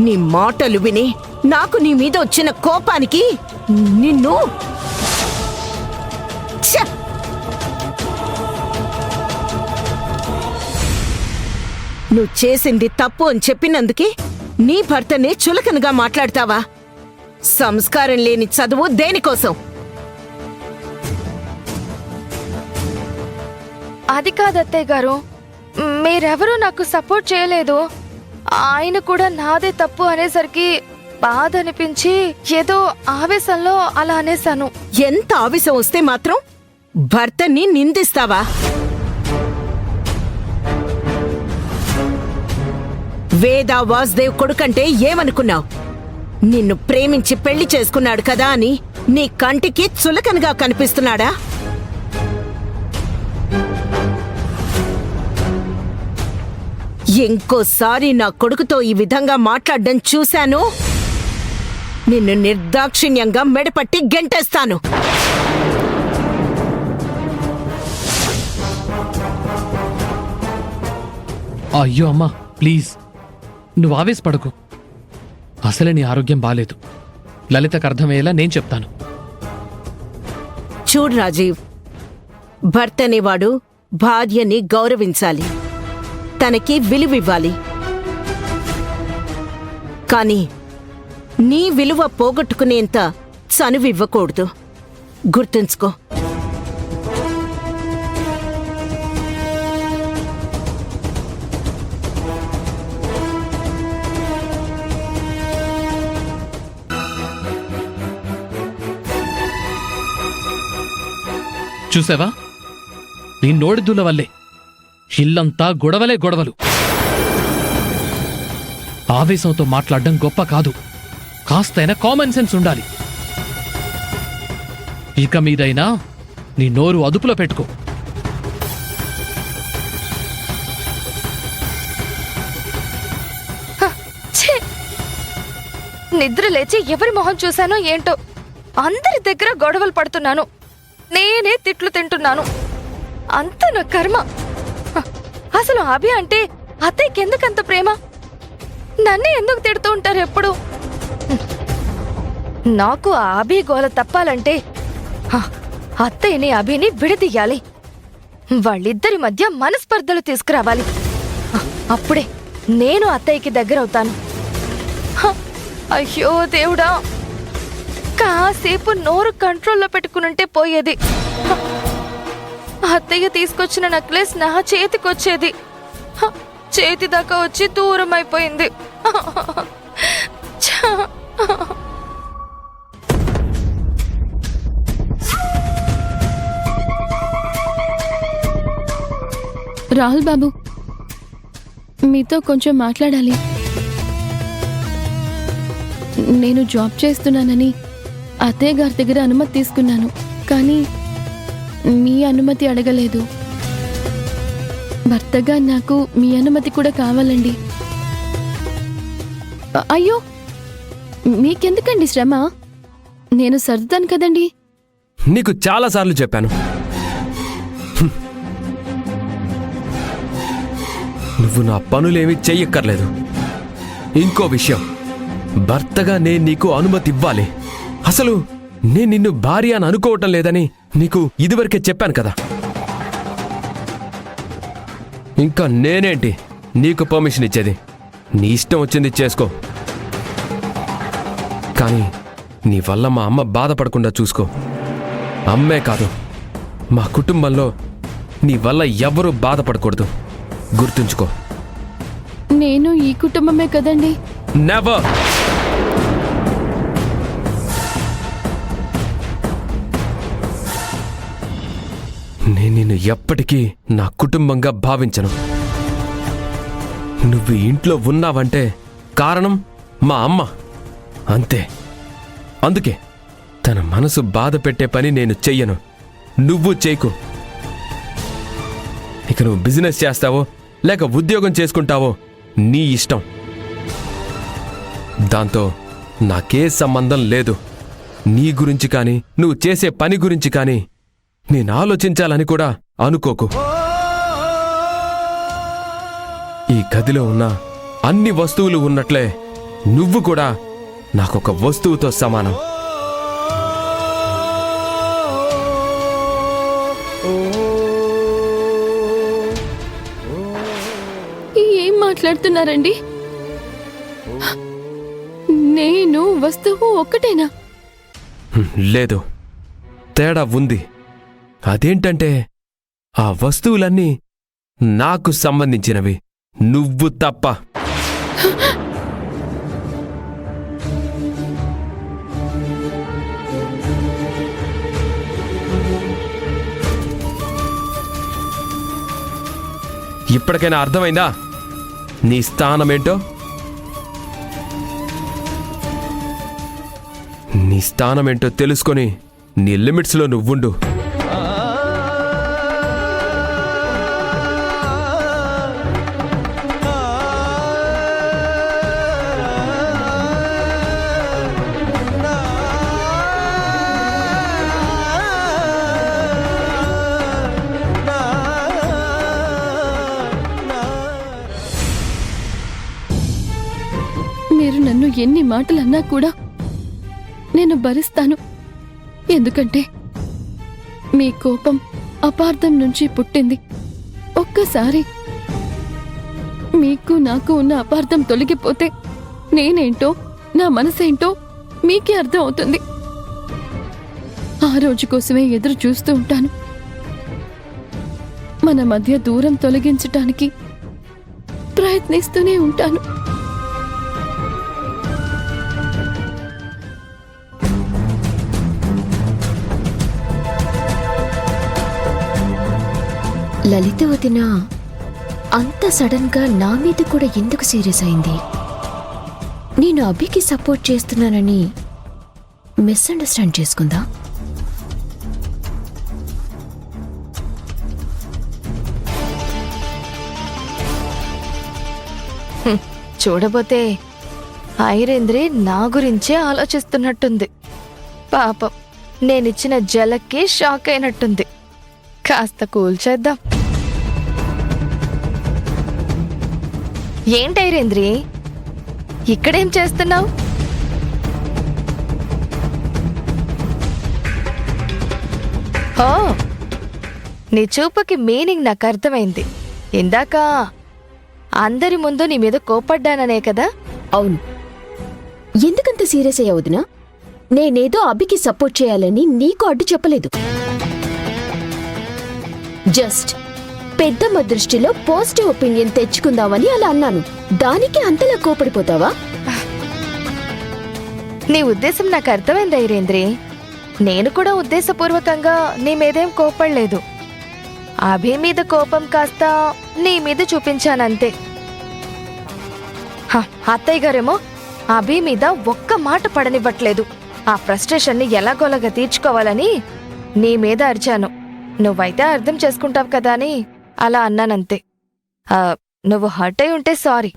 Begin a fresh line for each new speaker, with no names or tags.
నీ మాటలు విని నాకు నీ మీద వచ్చిన కోపానికి నిన్ను ఛ! నువ్వు చేసింది తప్పు అని చెప్పినందుకే నీ భర్తనే చులకనగా మాట్లాడతావా? సంస్కారం లేని చదువు దేనికోసం?
అది కాదు అత్తయ్య గారు, మీరెవరూ నాకు సపోర్ట్ చేయలేదు. ఆయన కూడా నాదే తప్పు అనేసరికి బాధ అనిపించి ఏదో ఆవేశంలో అలా అనేశాను.
ఎంత ఆవేశం వస్తే మాత్రం భర్తని నిందిస్తావా? వేద వాసుదేవ్ కొడుకంటే ఏమనుకున్నావు? నిన్ను ప్రేమించి పెళ్లి చేసుకున్నాడు కదా అని నీ కంటికి చులకనగా కనిపిస్తున్నాడా? ఇంకోసారి నా కొడుకుతో ఈ విధంగా మాట్లాడడం చూశాను, నిన్ను నిర్దాక్షిణ్యంగా మెడపట్టి గెంటేస్తాను.
అయ్యో అమ్మా, ప్లీజ్ నువ్వు ఆవేశపడకు. అసలే నీ ఆరోగ్యం బాలేదు. లలితకు అర్థమయ్యేలా నేను చెప్తాను.
చూడు రాజీవ్, భర్త అనేవాడు భార్యని గౌరవించాలి, తనకి విలువివ్వాలి. కాని నీ విలువ పోగొట్టుకునేంత చనువివ్వకూడదు. గుర్తుంచుకో.
చూసావా, నీ నోడిద్దుల వల్లే ఇల్లంతా గొడవలే గొడవలు. ఆవేశంతో మాట్లాడడం గొప్ప కాదు, కాస్తైనా కామన్ సెన్స్ ఉండాలి. ఇక మీదైనా నీ నోరు అదుపులో పెట్టుకో.
ఛీ! నిద్ర లేచి ఎవరి మొహం చూశానో ఏంటో, అందరి దగ్గర గొడవలు పడుతున్నాను, నేనే తిట్లు తింటున్నాను. అంత నా కర్మ. అసలు అభి అంటే అత్తయ్యకి ఎందుకంత ప్రేమ? నన్నే ఎందుకు తిడుతూ ఉంటారు ఎప్పుడు? నాకు ఆ అభి గోల తప్పాలంటే అత్తయ్యని అభిని విడదీయాలి. వాళ్ళిద్దరి మధ్య మనస్పర్ధలు తీసుకురావాలి. అప్పుడే నేను అత్తయ్యకి దగ్గరవుతాను. అయ్యో దేవుడా, కాసేపు నోరు కంట్రోల్లో పెట్టుకునుంటే పోయేది. అత్తయ్య తీసుకొచ్చిన నెక్లెస్ నా చేతికొచ్చేది. చేతి దాకా వచ్చి దూరం అయిపోయింది.
రాహుల్ బాబు, మీతో కొంచెం మాట్లాడాలి. నేను జాబ్ చేస్తున్నానని అత్తయ్య గారి దగ్గర అనుమతి తీసుకున్నాను, కానీ మీ అనుమతి అడగలేదు. భర్తగా నాకు మీ అనుమతి కూడా కావాలండి. అయ్యో, మీకెందుకండి శ్రమ? నేను సర్దుతాను కదండి.
నీకు చాలాసార్లు చెప్పాను, నువ్వు నా పనులేమీ చెయ్యక్కర్లేదు. ఇంకో విషయం, భర్తగా నేను నీకు అనుమతి ఇవ్వాలి. అసలు నేను నిన్ను భార్య అని అనుకోవటం లేదని నీకు ఇదివరకే చెప్పాను కదా. ఇంకా నేనేంటి నీకు పర్మిషన్ ఇచ్చేది? నీ ఇష్టం వచ్చింది చేసుకో, కానీ నీ వల్ల మా అమ్మ బాధపడకుండా చూసుకో. అమ్మే కాదు, మా కుటుంబంలో నీ వల్ల ఎవ్వరూ బాధపడకూడదు. గుర్తుంచుకో.
నేను ఈ కుటుంబమే కదండి.
నెవర్. నేను నిన్ను ఎప్పటికీ నా కుటుంబంగా భావించను. నువ్వు ఇంట్లో ఉన్నావంటే కారణం మా అమ్మ, అంతే. అందుకే తన మనసు బాధ పెట్టే పని నేను చెయ్యను, నువ్వు చేయకు. ఇక నువ్వు బిజినెస్ చేస్తావో లేక ఉద్యోగం చేసుకుంటావో నీ ఇష్టం. దాంతో నాకే సంబంధం లేదు. నీ గురించి కానీ నువ్వు చేసే పని గురించి కానీ నేను ఆలోచించాలని కూడా అనుకోకు. ఈ గదిలో ఉన్న అన్ని వస్తువులు ఉన్నట్లే నువ్వు కూడా నాకొక వస్తువుతో సమానం.
ఏం మాట్లాడుతున్నారండి? నేను వస్తువు ఒక్కటేనా?
లేదు, తేడా ఉంది. అదేంటంటే ఆ వస్తువులన్నీ నాకు సంబంధించినవి, నువ్వు తప్ప. ఇప్పటికైనా అర్థమైందా నీ స్థానమేంటో? నీ స్థానమేంటో తెలుసుకొని నీ లిమిట్స్లో నువ్వుండు.
మీరు నన్ను ఎన్ని మాటలన్నా కూడా నేను భరిస్తాను. ఎందుకంటే మీ కోపం అపార్థం నుంచి పుట్టింది. ఒక్కసారి మీకు నాకు ఉన్న అపార్థం తొలగిపోతే నేనేంటో నా మనసేంటో మీకే అర్థం అవుతుంది. ఆ రోజు కోసమే ఎదురు చూస్తూ ఉంటాను. మన మధ్య దూరం తొలగించటానికి ప్రయత్నిస్తూనే ఉంటాను.
లలిత వదిన అంత సడన్ గా నా మీద కూడా ఎందుకు సీరియస్ అయింది? నేను అభికి సపోర్ట్ చేస్తున్నానని మిస్అండర్స్టాండ్ చేసుకుందా?
చూడబోతే ఐరేంద్రి నా గురించే ఆలోచిస్తున్నట్టుంది. పాపం నేనిచ్చిన జలక్కి షాక్ అయినట్టుంది. కాస్త కూల్ చేద్దాం. ఏంటి ఐరేంద్రి, ఇక్కడేం చేస్తున్నావు? ఓ, నీ చూపుకి మీనింగ్ నాకు అర్థమైంది. ఇందాక అందరి ముందు నీ మీద కోపడ్డాననే కదా?
అవును. ఎందుకంత సీరియస్ అయ్యా వదినా? నేనేదో అభికి సపోర్ట్ చేయాలని నీకు అడ్డు చెప్పలేదు. జస్ట్ పెద్దమ్మ దృష్టిలో పాజిటివ్ ఒపీనియన్ తెచ్చుకుందామని అలా అన్నాను. దానికి అంతలా కోపడిపోతావా?
నీ ఉద్దేశం నాకు అర్థమైంది ఐరేంద్రి. నేను కూడా ఉద్దేశపూర్వకంగా నీ మీదేం కోపడలేదు. అభి మీద కోపం కాస్త నీ మీద చూపించానంతే. అత్తయ్య గారేమో అభి మీద ఒక్క మాట పడనివ్వట్లేదు. ఆ ఫ్రస్ట్రేషన్ని ఎలాగోలాగా తీర్చుకోవాలని నీ మీద అరిచాను. నువ్వైతే అర్థం చేసుకుంటావు కదా అని అలా అన్నానంతే. నువ్వు హర్ట్ అయి ఉంటే సారీ.